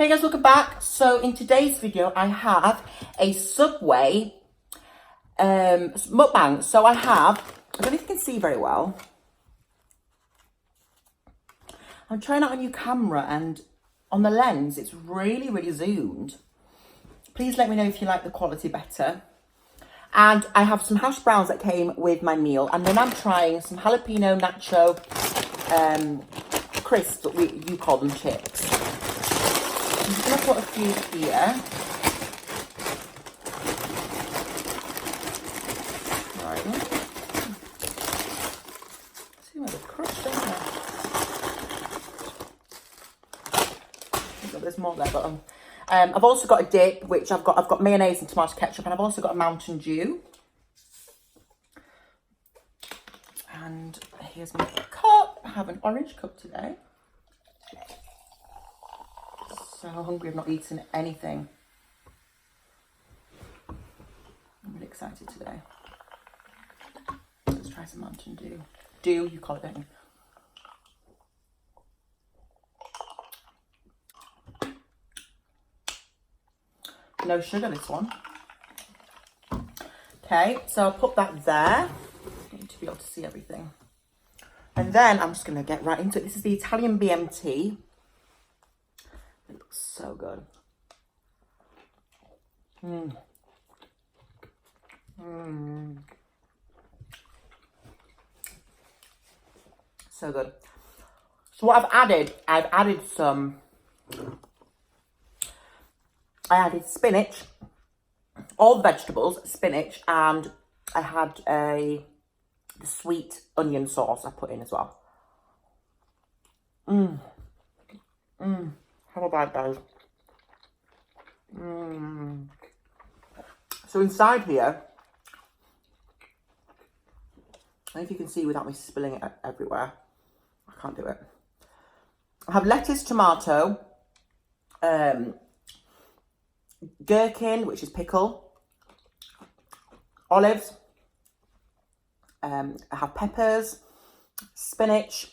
Hey guys, welcome back. So in today's video, I have a Subway mukbang. So I don't know if you can see very well. I'm trying out a new camera and on the lens, it's really, really zoomed. Please let me know if you like the quality better. And I have some hash browns that came with my meal. And then I'm trying some jalapeno nacho crisps, but you call them chips. I'm just going to put a few here. Right. See where they're crushed, don't they? There's more there, but I've also got a dip, which I've got mayonnaise and tomato ketchup, and I've also got a Mountain Dew. And here's my cup. I have an orange cup today. So hungry, I've not eaten anything. I'm really excited today. Let's try some Mountain Dew. Dew, you call it, don't you? No sugar, this one. Okay, so I'll put that there. I need to be able to see everything. And then I'm just going to get right into it. This is the Italian BMT. It looks so good. So good. So what I've added spinach, all the vegetables, spinach, and I had the sweet onion sauce I put in as well. How about those? So inside here, I don't know if you can see without me spilling it everywhere. I can't do it. I have lettuce, tomato, gherkin, which is pickle, olives, I have peppers, spinach,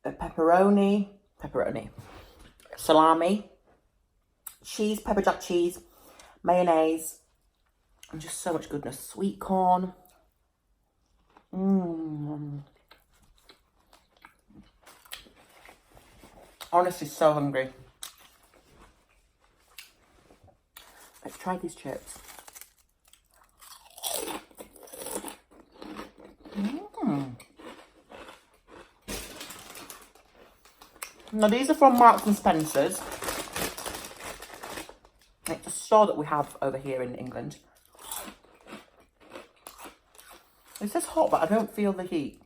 pepperoni, salami, cheese, pepper jack cheese, mayonnaise, and just so much goodness. Sweet corn. Honestly, so hungry. Let's try these chips. Now these are from Marks and Spencer's. It's a store that we have over here in England. It says hot, but I don't feel the heat.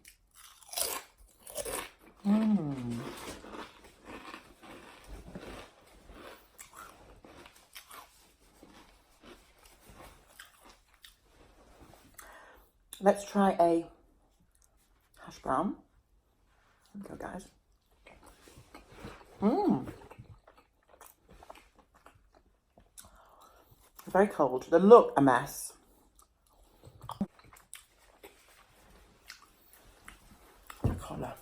Let's try a hash brown. Here we go, guys. Very cold. They look a mess. The colour.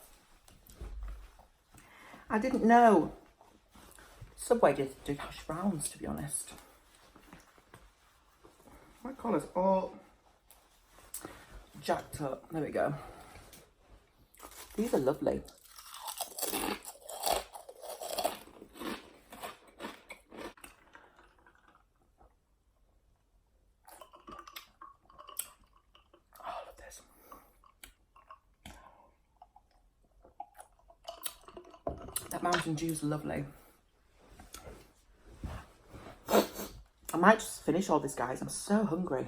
I didn't know Subway did hash browns, to be honest. My collar's all jacked up. There we go. These are lovely. Oh, look at this. That Mountain Dew is lovely. I might just finish all this, guys. I'm so hungry.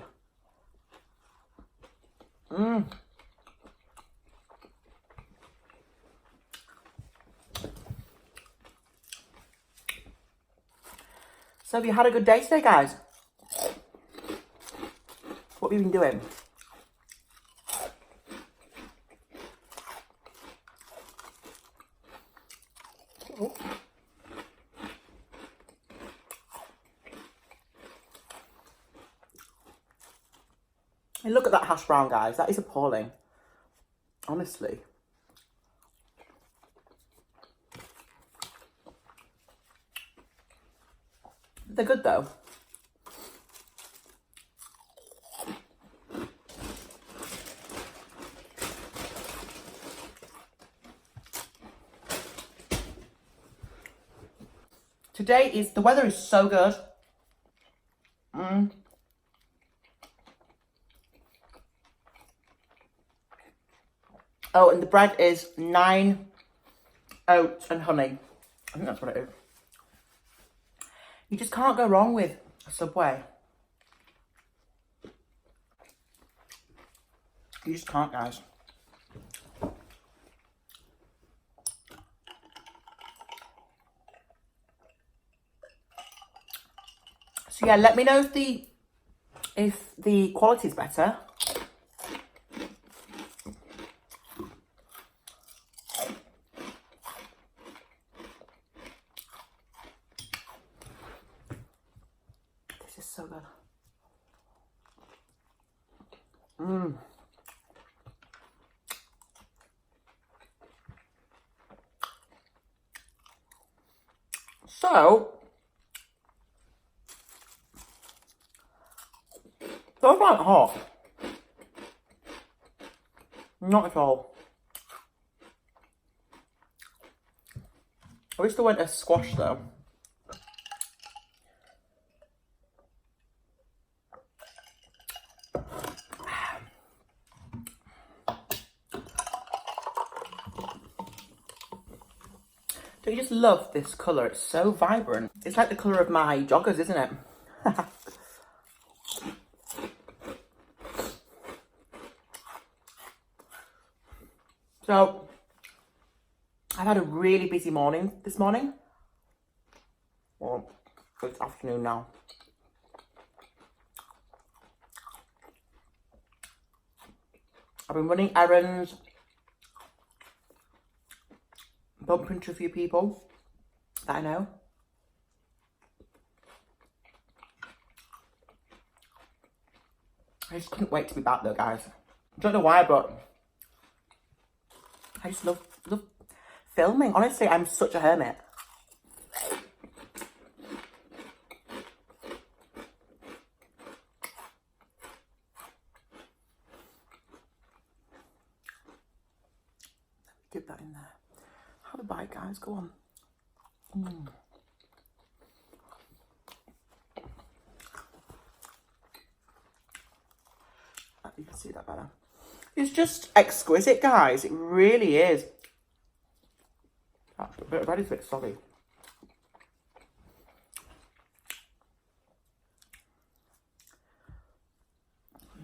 So have you had a good day today, guys? What have you been doing? Oh. And look at that hash brown, guys. That is appalling. Honestly. They're good though. Today the weather is so good. Oh, and the bread is 9 oats and honey. I think that's what it is. You just can't go wrong with a Subway. You just can't, guys. So yeah, let me know if the quality is better. This is so good. So, those aren't hot. Not at all. I wish they went a squash though. Don't you just love this colour? It's so vibrant. It's like the colour of my joggers, isn't it? So, I've had a really busy morning this morning. Well, it's afternoon now. I've been running errands, bumped into a few people that I know. I just couldn't wait to be back though, guys. I don't know why, but I just love filming. Honestly, I'm such a hermit. Dip that in there. Have a bite, guys. Go on. You can see that better. It's just exquisite, guys. It really is. That bit of bread is a bit soggy.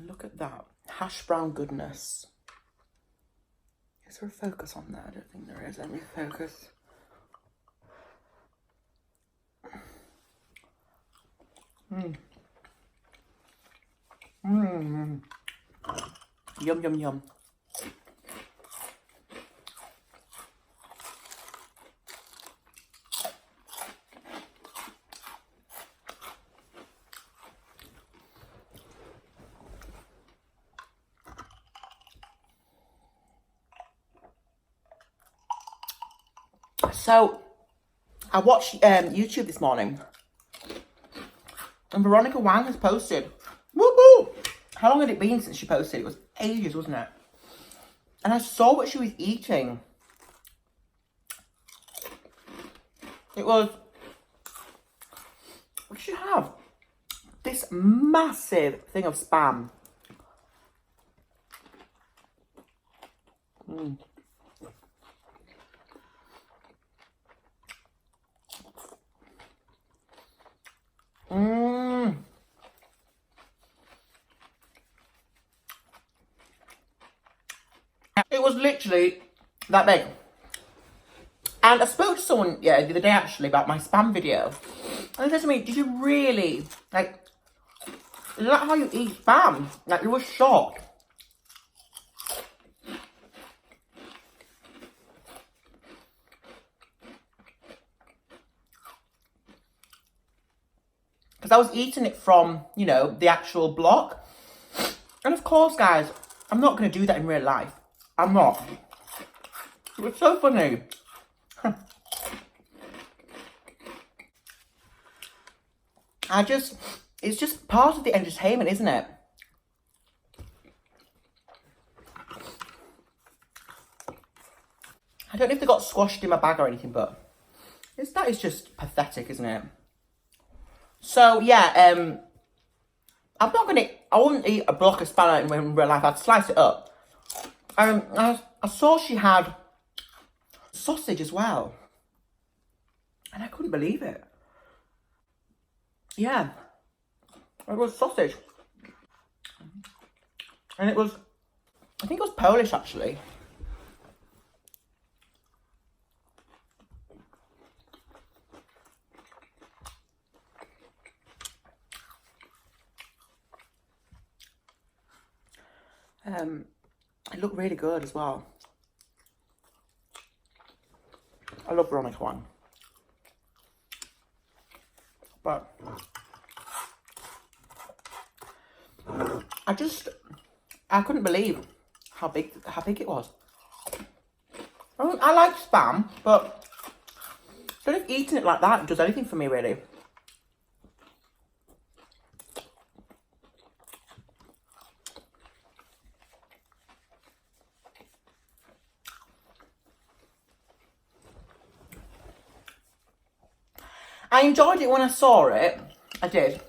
Look at that. Hash brown goodness. Is there a focus on there? I don't think there is. Let me focus. Yum, yum, yum. So, I watched YouTube this morning, and Veronica Wang has posted. Woo woo! How long had it been since she posted? It was ages, wasn't it? And I saw what she was eating. It was, what did she have? This massive thing of Spam. It was literally that big. And I spoke to someone the other day actually about my Spam video. And they said to me, did you really, like, is that how you eat Spam? Like, you were shocked. Because I was eating it from, you know, the actual block. And of course, guys, I'm not going to do that in real life. I'm not. It was so funny. It's just part of the entertainment, isn't it? I don't know if they got squashed in my bag or anything, but that is just pathetic, isn't it? So yeah, I wouldn't eat a block of spanner in real life. I'd slice it up. I saw she had sausage as well, and I couldn't believe it. Yeah, it was sausage, and I think it was Polish actually. It looked really good as well. I love Veronica one. But I couldn't believe how big it was. I like Spam, but I don't know if eating it like that does anything for me really. I enjoyed it when I saw it. I did.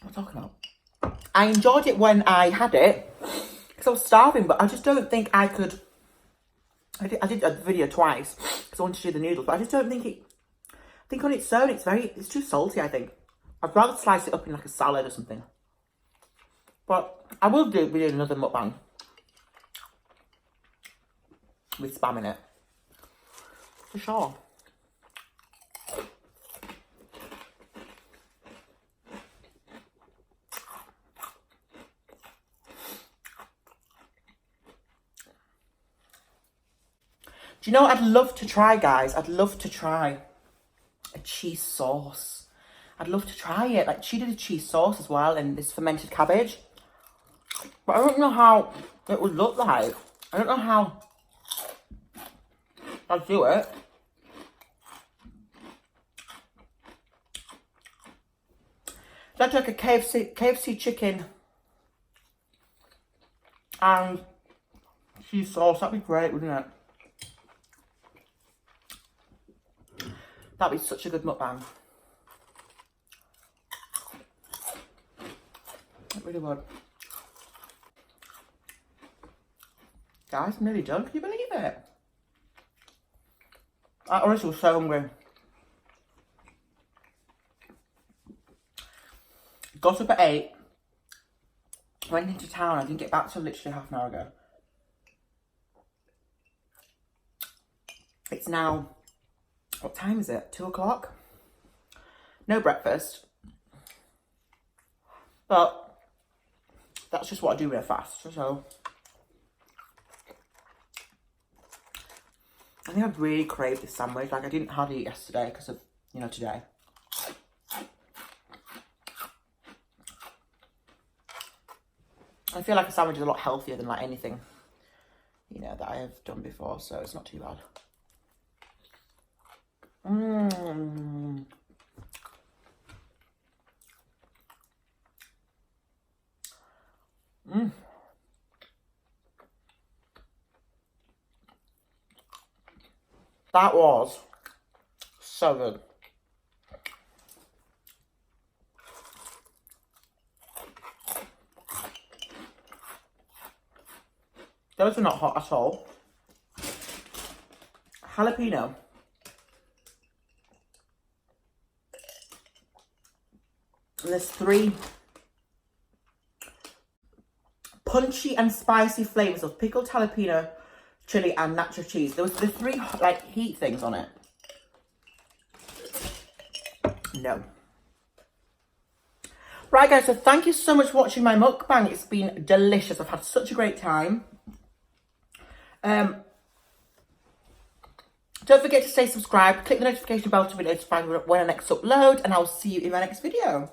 What am I talking about? I enjoyed it when I had it because I was starving, but I just don't think I could. I did a video twice because I wanted to do the noodles, but I just don't think it. I think on its own, it's too salty. I think I'd rather slice it up in like a salad or something. But I will do another mukbang with Spam in it. For sure. Do you know what I'd love to try, guys? I'd love to try a cheese sauce. I'd love to try it. Like, she did a cheese sauce as well and this fermented cabbage. But I don't know how it would look like. I don't know how I'd do it. I'd like a KFC chicken and cheese sauce. That'd be great, wouldn't it? That'd be such a good mukbang. It really would. Guys, I'm nearly done. Can you believe it? I honestly was so hungry. Got up at 8. Went into town. I didn't get back till literally half an hour ago. It's now, what time is it? 2 o'clock? No breakfast. But that's just what I do real fast. So I think I've really craved this sandwich. Like, I didn't hardly eat yesterday because of, today. I feel like a sandwich is a lot healthier than like anything, that I have done before, so it's not too bad. That was so good. Those are not hot at all. Jalapeno. And there's 3 punchy and spicy flavors of pickled jalapeno, chili, and nacho cheese. There was the 3 like heat things on it. No. Right, guys, so thank you so much for watching my mukbang. It's been delicious. I've had such a great time. Don't forget to stay subscribed. Click the notification bell to be notified when I next upload, and I'll see you in my next video.